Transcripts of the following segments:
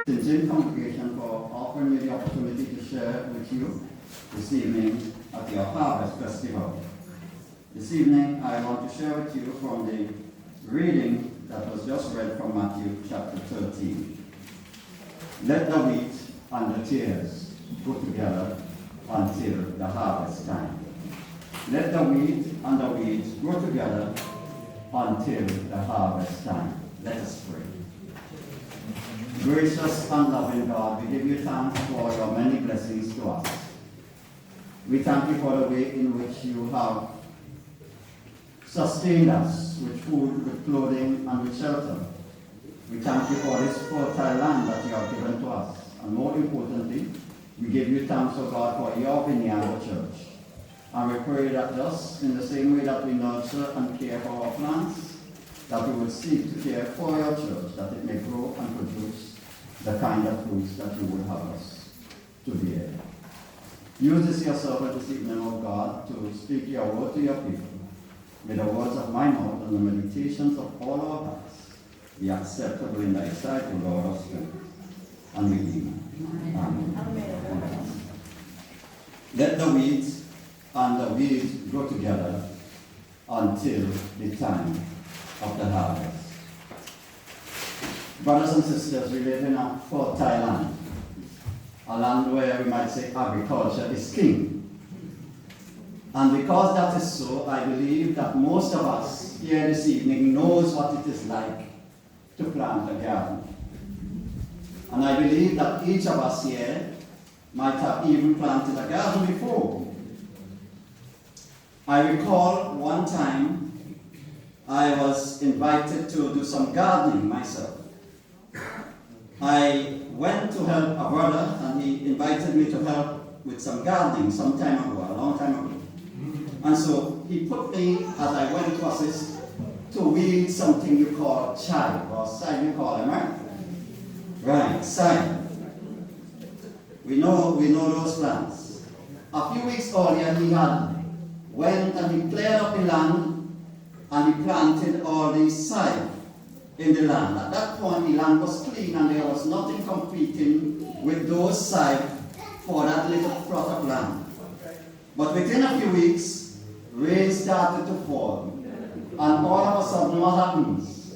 Sincere congregation for offering me the opportunity to share with you this evening at your Harvest Festival. This evening I want to share with you from the reading that was just read from Matthew chapter 13. Let the wheat and the tares go together until the harvest time. Let the wheat and the weeds grow together until the harvest time. Let us pray. Gracious and loving God, we give you thanks for your many blessings to us. We thank you for the way in which you have sustained us with food, with clothing, and with shelter. We thank you for this fertile land that you have given to us. And more importantly, we give you thanks, O God, for your vineyard church. And we pray that just in the same way that we nurture and care for our plants, that we would seek to care for your church, that it may grow and produce the kind of fruits that you would have us to bear. Use this your servant this evening, O God, to speak your word to your people. May the words of my mouth and the meditations of all our hearts be acceptable in thy sight, O Lord of strength and Redeemer. Amen. Amen. Let the wheat and the weeds grow together until the time of the harvest. Brothers and sisters, we live in a fertile land, a land where we might say agriculture is king. And because that is so, I believe that most of us here this evening knows what it is like to plant a garden. And I believe that each of us here might have even planted a garden before. I recall one time I was invited to do some gardening myself. I went to help a brother, and he invited me to help with some gardening some time ago, a long time ago. And so he put me, as I went to assist, to weed something you call chive, or side you call them, right? Right, side. We know those plants. A few weeks earlier, he had went and he cleared up the land, and he planted all these side in the land. At that point, the land was clean and there was nothing competing with those side for that little plot of land. But within a few weeks, rain started to fall. And all of a sudden, what happens?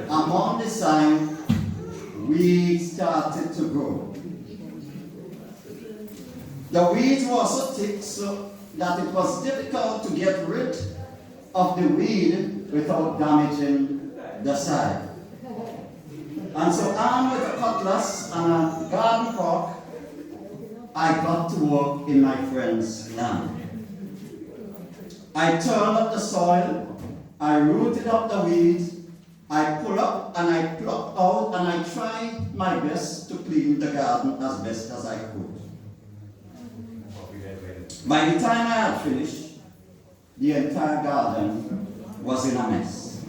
Among the side, weeds started to grow. The weeds were so thick so that it was difficult to get rid of the weed without damaging the side. And so, armed with a cutlass and a garden fork, I got to work in my friend's land. I turned up the soil, I rooted up the weeds, I pulled up and I plucked out, and I tried my best to clean the garden as best as I could. By the time I had finished, the entire garden was in a mess.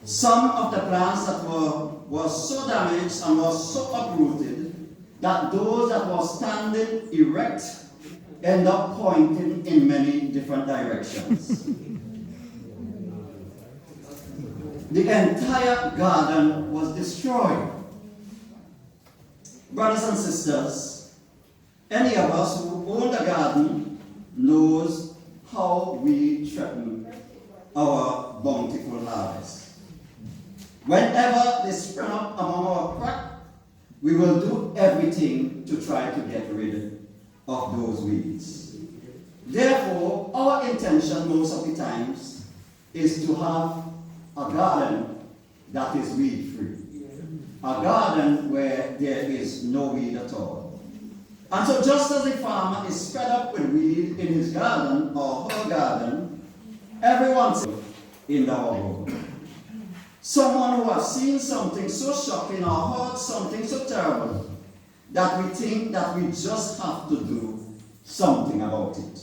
Some of the plants that were so damaged and were so uprooted that those that were standing erect end up pointing in many different directions. The entire garden was destroyed. Brothers and sisters, any of us who own a garden knows how we threaten our bountiful harvest. Whenever they spring up among our crop, we will do everything to try to get rid of those weeds. Therefore, our intention most of the times is to have a garden that is weed-free. A garden where there is no weed at all. And so just as a farmer is spread up with weed in his garden or her garden, everyone's in our world. Someone who has seen something so shocking or heard something so terrible that we think that we just have to do something about it.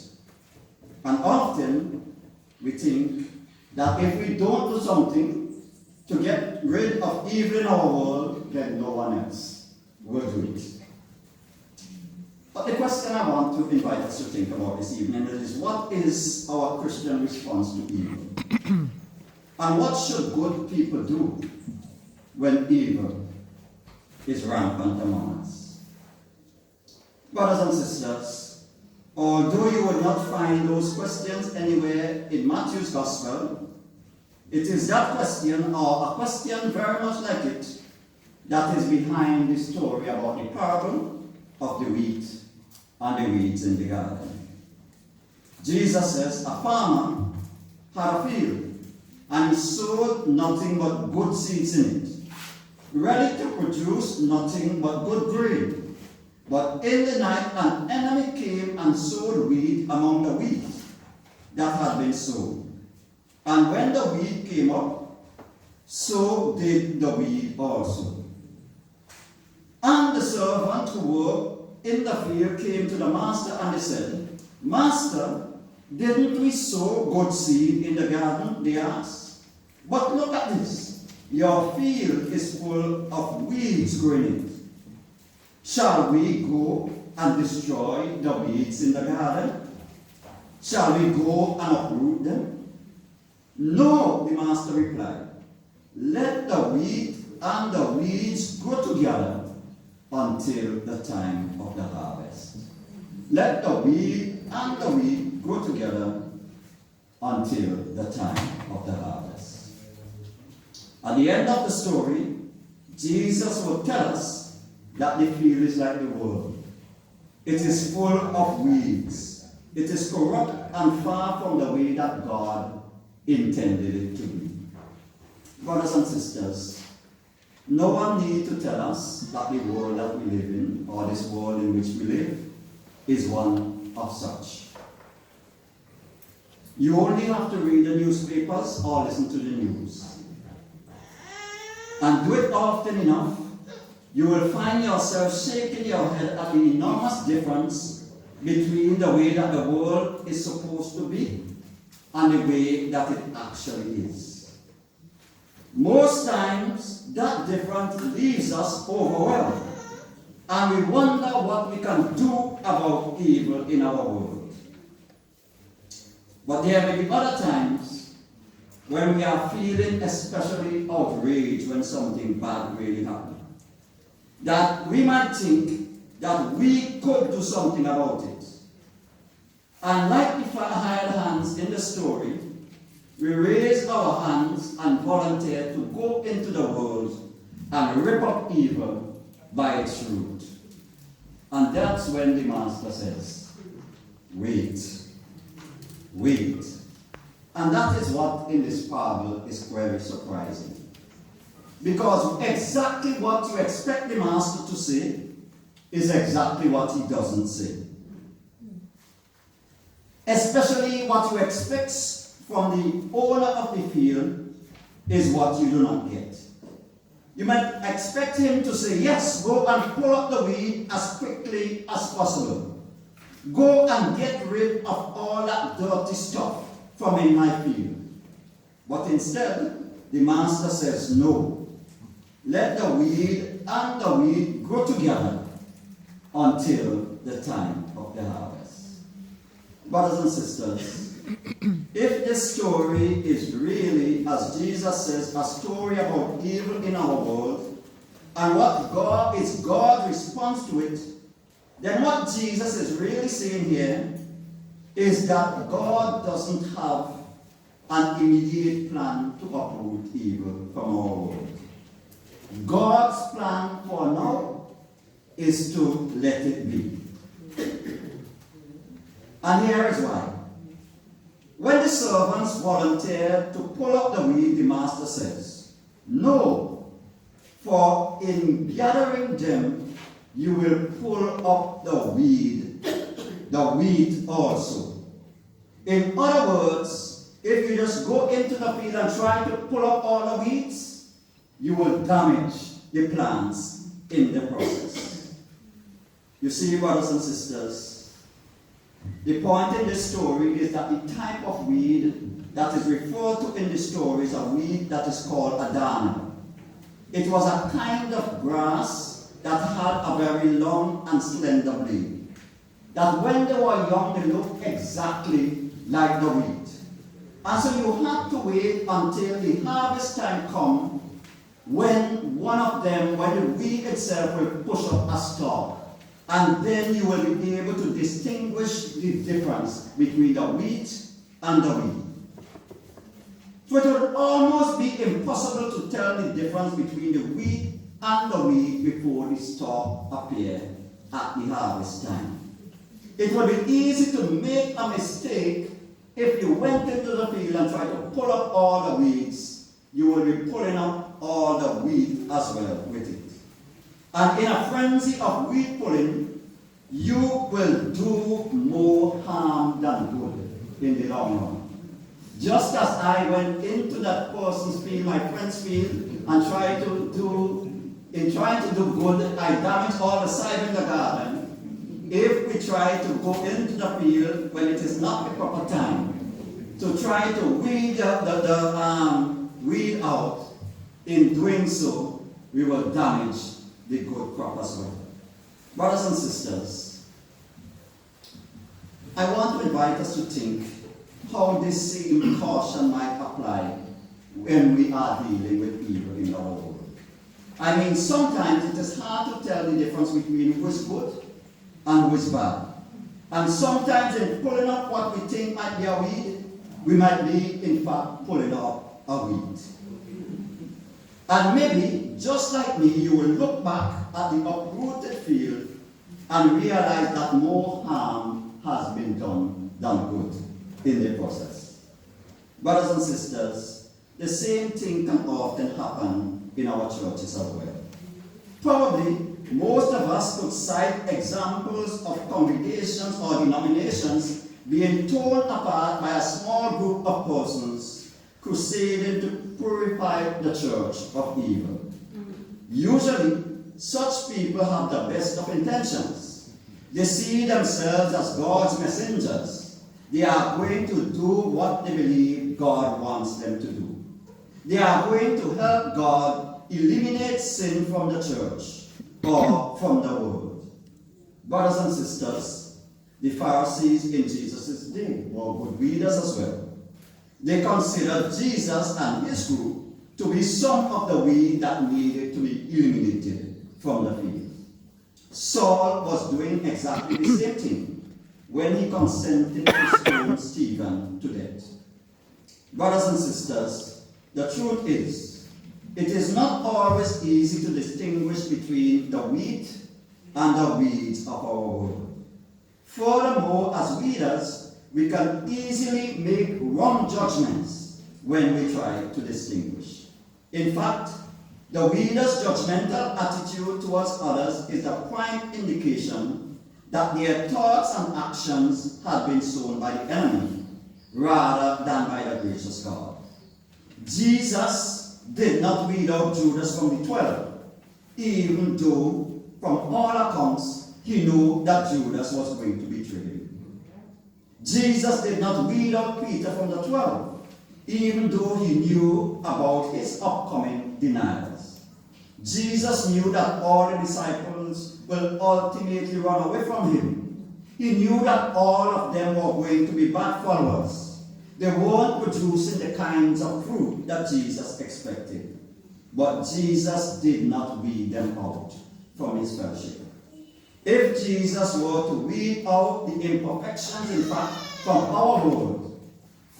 And often we think that if we don't do something to get rid of evil in our world, then no one else will do it. But the question I want to invite us to think about this evening is, what is our Christian response to evil? And what should good people do when evil is rampant among us? Brothers and sisters, although you will not find those questions anywhere in Matthew's Gospel, it is that question, or a question very much like it, that is behind the story about the parable of the wheat and the weeds in the garden. Jesus says a farmer had a field, and he sowed nothing but good seeds in it, ready to produce nothing but good grain. But in the night an enemy came and sowed weed among the wheat that had been sown. And when the wheat came up, so did the weed also. And the servant who worked in the field came to the master and they said, Master, didn't we sow good seed in the garden? They asked. But look at this. Your field is full of weeds growing in it. Shall we go and destroy the weeds in the garden? Shall we go and uproot them? No, the master replied. Let the wheat and the weeds grow together until the time of the harvest. Let the wheat and the wheat grow together until the time of the harvest. At the end of the story, Jesus will tell us that the field is like the world. It is full of weeds. It is corrupt and far from the way that God intended it to be. Brothers and sisters, no one needs to tell us that the world that we live in, or this world in which we live, is one of such. You only have to read the newspapers or listen to the news. And do it often enough, you will find yourself shaking your head at the enormous difference between the way that the world is supposed to be and the way that it actually is. Most times, that difference leaves us overwhelmed, and we wonder what we can do about evil in our world. But there may be other times when we are feeling especially outraged when something bad really happens, that we might think that we could do something about it. And like the hired hands in the story, we raise our hands and volunteer to go into the world and rip up evil by its root. And that's when the master says, wait, wait. And that is what in this parable is very surprising. Because exactly what you expect the master to say is exactly what he doesn't say. Especially what you expect from the owner of the field is what you do not get. You might expect him to say, yes, go and pull up the weed as quickly as possible. Go and get rid of all that dirty stuff from in my field. But instead, the master says, no. Let the weed and the wheat grow together until the time of the harvest. Brothers and sisters, if this story is really, as Jesus says, a story about evil in our world, and what is God's response to it, then what Jesus is really saying here is that God doesn't have an immediate plan to uproot evil from our world. God's plan for now is to let it be. And here is why. When the servants volunteered to pull up the weed, the master says, "No, for in gathering them, you will pull up the wheat also." In other words, if you just go into the field and try to pull up all the weeds, you will damage the plants in the process. You see, brothers and sisters, the point in this story is that the type of weed that is referred to in the story is a weed that is called a darner. It was a kind of grass that had a very long and slender blade, that when they were young, they looked exactly like the wheat. And so you had to wait until the harvest time come, when the wheat itself will push up a stalk. And then you will be able to distinguish the difference between the wheat and the wheat. So it would almost be impossible to tell the difference between the wheat and the wheat before the stalk appear at the harvest time. It would be easy to make a mistake if you went into the field and tried to pull up all the weeds. You will be pulling up all the wheat as well with it. And in a frenzy of wheat pulling, you will do more harm than good in the long run. Just as I went into that person's field, my friend's field, and trying to do good, I damaged all the side in the garden. If we try to go into the field when it is not the proper time, to try to weed out, in doing so, we will damage the good crop as well. Brothers and sisters, I want to invite us to think how this same caution might apply when we are dealing with evil in our world. I mean, sometimes it is hard to tell the difference between who is good and who is bad. And sometimes in pulling up what we think might be a weed, we might be, in fact, pulling up a weed. And maybe, just like me, you will look back at the uprooted field and realize that more harm has been done than good in the process. Brothers and sisters, the same thing can often happen in our churches as well. Probably, most of us could cite examples of congregations or denominations being torn apart by a small group of persons crusading to purify the church of evil. Usually, such people have the best of intentions. They see themselves as God's messengers. They are going to do what they believe God wants them to do. They are going to help God eliminate sin from the church or from the world. Brothers and sisters, the Pharisees in Jesus' day were good readers as well. They considered Jesus and his group to be some of the weed that needed to be eliminated from the field. Saul was doing exactly the same thing when he consented to stone Stephen to death. Brothers and sisters, the truth is, it is not always easy to distinguish between the wheat and the weeds of our world. Furthermore, as leaders, we can easily make wrong judgments when we try to distinguish. In fact, the leader's judgmental attitude towards others is a prime indication that their thoughts and actions have been sown by the enemy rather than by the gracious God. Jesus did not weed out Judas from the 12, even though, from all accounts, he knew that Judas was going to betray him. Jesus did not weed out Peter from the 12, even though he knew about his upcoming denials. Jesus knew that all the disciples will ultimately run away from him, He knew that all of them were going to be bad followers. They weren't producing the kinds of fruit that Jesus expected. But Jesus did not weed them out from his fellowship. If Jesus were to weed out the imperfections, in fact, from our world,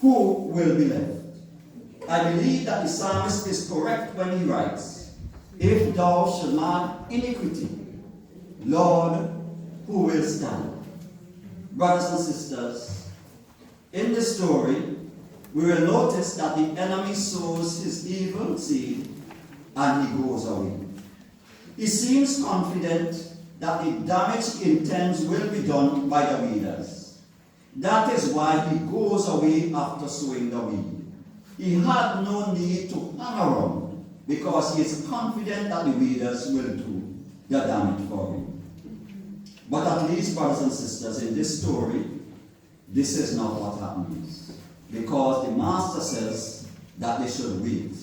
who will be left? I believe that the psalmist is correct when he writes, "If thou shalt mark iniquity, Lord, who will stand?" Brothers and sisters, in the story, we will notice that the enemy sows his evil seed and he goes away. He seems confident that the damage he intends will be done by the weeders. That is why he goes away after sowing the weed. He had no need to hang around because he is confident that the weeders will do the damage for him. But at least, brothers and sisters, in this story, this is not what happens. Because the master says that they should wait.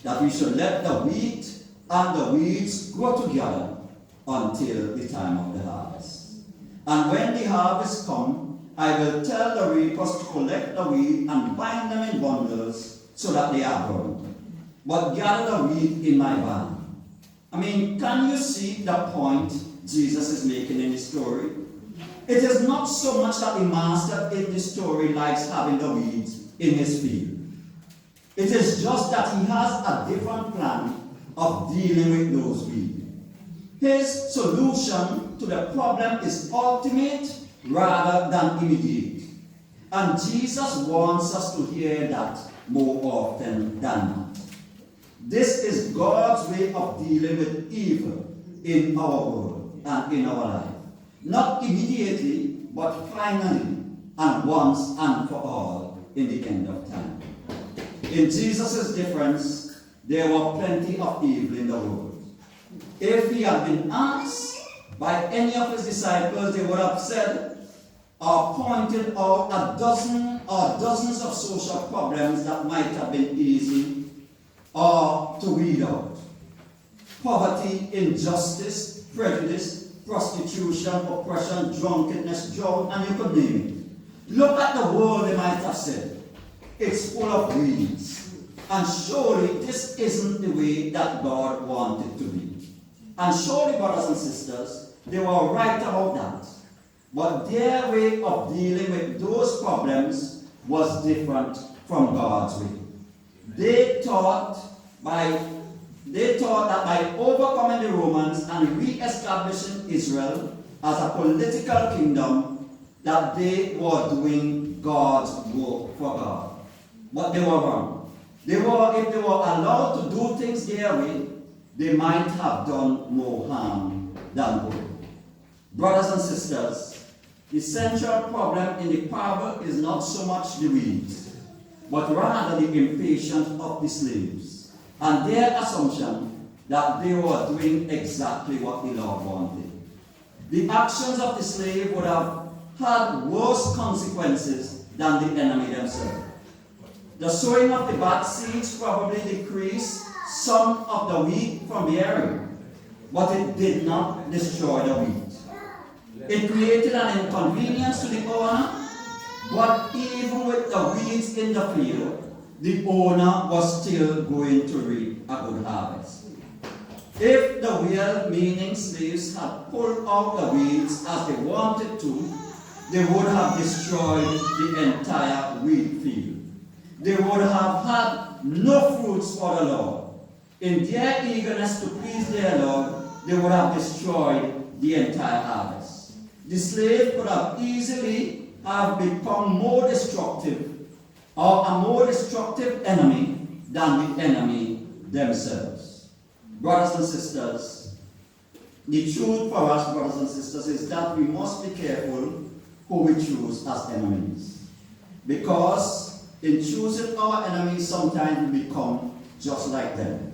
That we should let the wheat and the weeds grow together until the time of the harvest. And when the harvest comes, I will tell the reapers to collect the wheat and bind them in bundles so that they are burned. But gather the wheat in my barn. I mean, can you see the point Jesus is making in the story? It is not so much that the master in the story likes having the weeds in his field. It is just that he has a different plan of dealing with those weeds. His solution to the problem is ultimate rather than immediate. And Jesus wants us to hear that more often than not. This is God's way of dealing with evil in our world and in our life. Not immediately, but finally, and once and for all in the end of time. In Jesus' difference, there were plenty of evil in the world. If he had been asked by any of his disciples, they would have said or pointed out a dozen or dozens of social problems that might have been easy or to weed out. Poverty, injustice, prejudice, prostitution, oppression, drunkenness, drought, and you could name it. Look at the world, they might have said. It's full of weeds. And surely this isn't the way that God wanted to be. And surely, brothers and sisters, they were right about that. But their way of dealing with those problems was different from God's way. They thought that by overcoming the Romans and re-establishing Israel as a political kingdom, that they were doing God's work for God. But they were wrong. If they were allowed to do things their way, they might have done more harm than good. Brothers and sisters, the central problem in the parable is not so much the weeds, but rather the impatience of the slaves and their assumption that they were doing exactly what the Lord wanted. The actions of the slave would have had worse consequences than the enemy themselves. The sowing of the bad seeds probably decreased some of the wheat from bearing, but it did not destroy the wheat. It created an inconvenience to the owner, but even with the weeds in the field, the owner was still going to reap a good harvest. If the well-meaning slaves had pulled out the weeds as they wanted to, they would have destroyed the entire wheat field. They would have had no fruits for the Lord. In their eagerness to please their Lord, they would have destroyed the entire harvest. The slave could have easily have become more destructive or a more destructive enemy than the enemy themselves. Brothers and sisters, the truth for us, brothers and sisters, is that we must be careful who we choose as enemies. Because in choosing our enemies, sometimes we become just like them.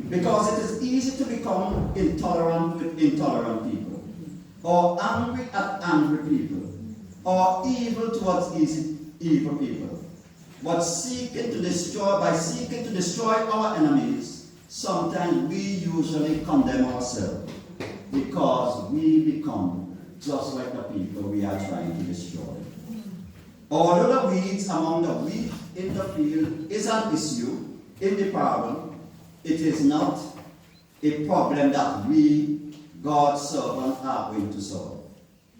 Because it is easy to become intolerant with intolerant people, or angry at angry people, or evil towards evil people. But by seeking to destroy our enemies, sometimes we usually condemn ourselves because we become just like the people we are trying to destroy. Although the weeds among the wheat in the field is an issue in the parable, it is not a problem that we, God's servants, are going to solve.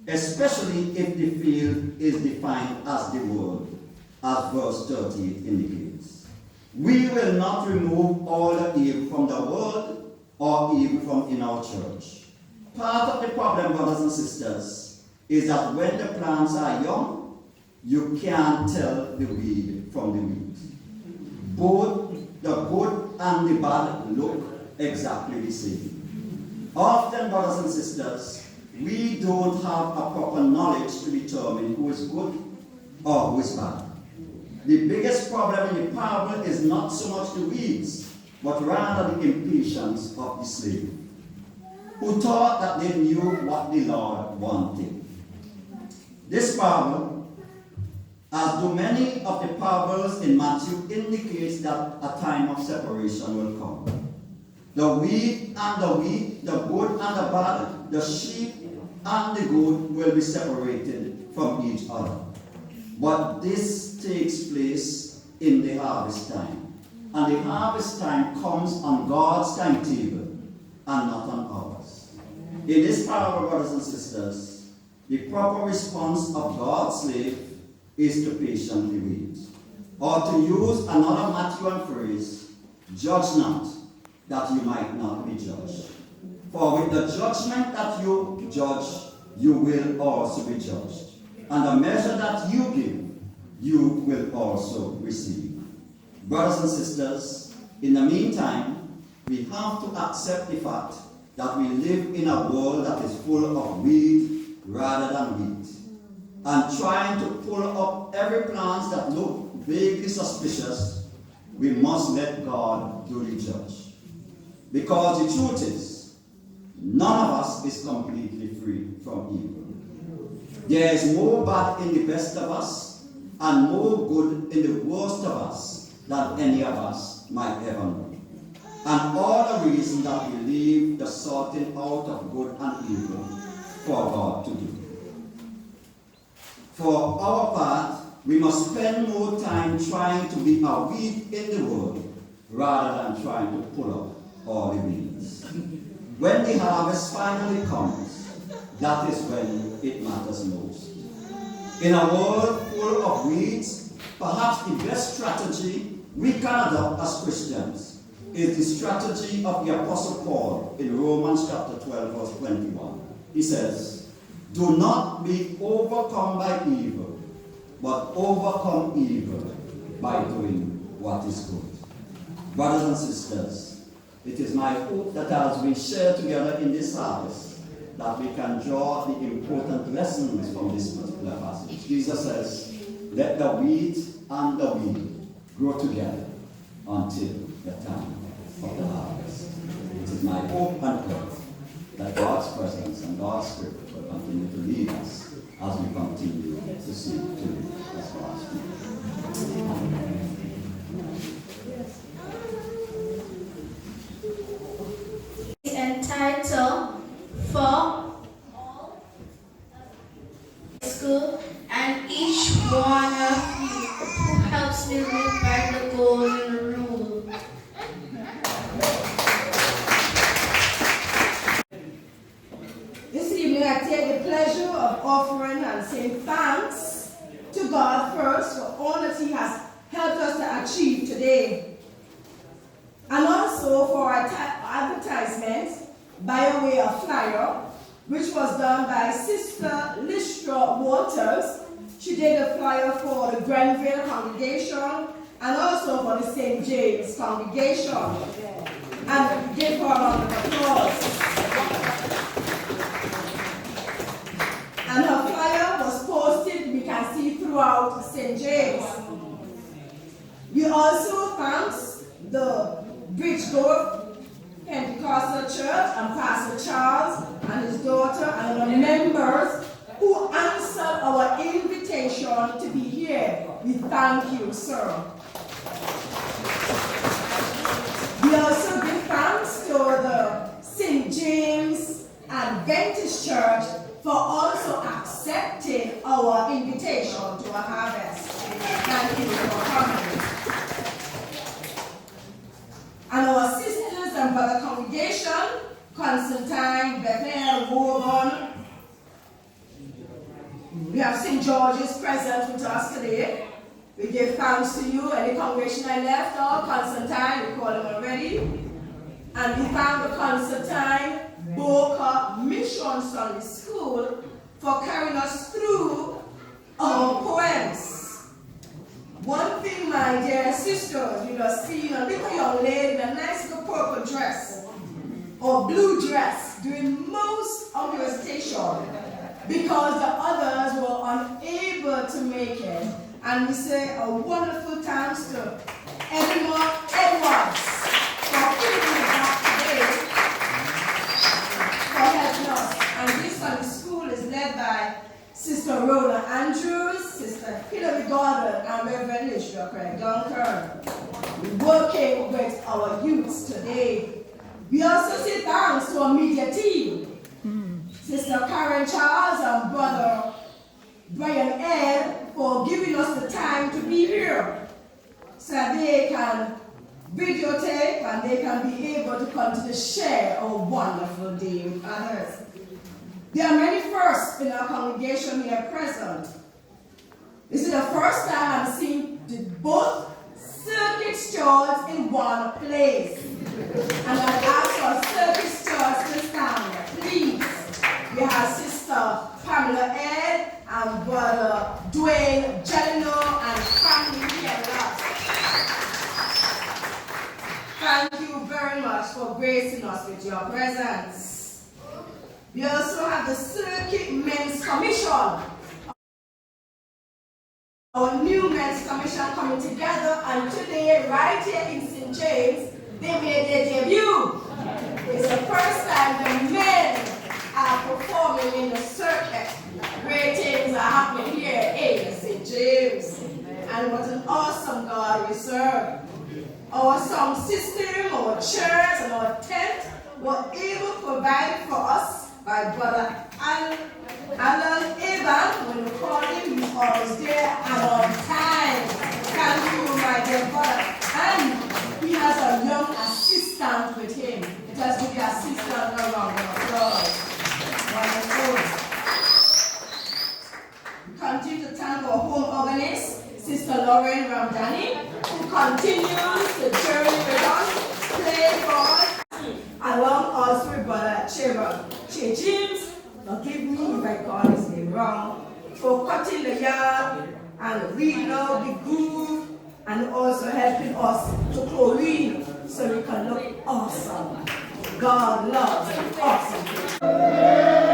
Especially if the field is defined as the world, as verse 38 indicates. We will not remove all the evil from the world or evil from in our church. Part of the problem, brothers and sisters, is that when the plants are young, you can't tell the weed from the wheat. Both the good and the bad look exactly the same. Often, brothers and sisters, we don't have a proper knowledge to determine who is good or who is bad. The biggest problem in the parable is not so much the weeds, but rather the impatience of the slave, who thought that they knew what the Lord wanted. This parable, as do many of the parables in Matthew, indicates that a time of separation will come. The wheat and the wheat, the good and the bad, the sheep and the goat will be separated from each other. But this takes place in the harvest time. And the harvest time comes on God's timetable and not on ours. In this parable, brothers and sisters, the proper response of God's slave is to patiently wait. Or to use another Matthewan phrase, judge not, that you might not be judged. For with the judgment that you judge, you will also be judged. And the measure that you give, you will also receive. Brothers and sisters, in the meantime, we have to accept the fact that we live in a world that is full of weed rather than wheat. And trying to pull up every plant that look vaguely suspicious, we must let God do the judge. Because the truth is, none of us is completely free from evil. There is more bad in the best of us and more good in the worst of us than any of us might ever know. And all the reason that we leave the sorting out of good and evil for God to do. For our part, we must spend more time trying to be a weed in the world rather than trying to pull up all the weeds. When the harvest finally comes, that is when it matters most. In a world full of weeds, perhaps the best strategy we can adopt as Christians is the strategy of the Apostle Paul in Romans chapter 12, verse 21. He says, do not be overcome by evil, but overcome evil by doing what is good. Brothers and sisters, it is my hope that as we share together in this service, that we can draw the important lessons from this particular passage. Jesus says, let the wheat and the weed grow together until the time of the harvest. It is my hope and prayer that God's presence and God's Spirit will continue to lead us as we continue to seek to live as God's people. Amen. Entitled for all school and each one of you who helps me live by the golden rule. This evening I take the pleasure of offering and saying thanks to God first for all that He has helped us to achieve today. And also for our advertisement by way of flyer, which was done by Sister Listra Waters. She did a flyer for the Grenada congregation and also for the St. James congregation. And give her a round of applause. And her flyer was posted, we can see, throughout St. James. We also thank the Bridgegrove Pentecostal Church and Pastor Charles and his daughter and the members who answered our invitation to be here. We thank you, sir. We also give thanks to the St. James Adventist Church for also accepting our invitation to a harvest. Thank you for coming. And our sisters and brother congregation, Constantine, Bethel, Woburn. We have St. George's present with us today. We give thanks to you and the congregation I left out, Constantine, we call him already. And we thank the Constantine Boca Mission Sunday School for carrying us through our poems. One thing, my dear sisters, you have seen a little young lady in a nice little purple dress or blue dress doing most of the recitation because the others were unable to make it. And we say a wonderful thanks to Edmund Edwards for bringing it back today for helping us. And this Sunday school is led by Sister Rhoda Andrews, Sister Hillary Gordon, and Reverend Ishmael Craig Dunker, working with our youths today. We also say thanks to our media team, Sister Karen Charles and Brother Brian Ed, for giving us the time to be here so that they can videotape and they can be able to continue to share our wonderful day with others. There are many firsts in our congregation here present. This is the first time I'm seeing both circuit stores in one place. And I ask our circuit stores to stand, please. We have Sister Pamela Ed and Brother Dwayne Jelino and family here with us. Thank you very much for gracing us with your presence. We also have the Circuit Men's Commission. Our new Men's Commission coming together, and today, right here in St. James, they made their debut. It's the first time the men are performing in the circuit. Great things are happening here in St. James. And what an awesome God we serve. Our sound system, our chairs, and our tent were able to provide for us by Brother Alan Evan. When we call him, he's always there and on time. Thank you, my dear brother. And he has a young assistant with him. Just give the assistant a round of applause. Wonderful. We continue to thank our home organist, Sister Lauren Ramdani, who continues the journey with us, playing for us, along also with Brother Che James. Forgive me if I call his name wrong, for cutting the yard and reading out the groove and also helping us to chlorine so we can look awesome. God loves awesome.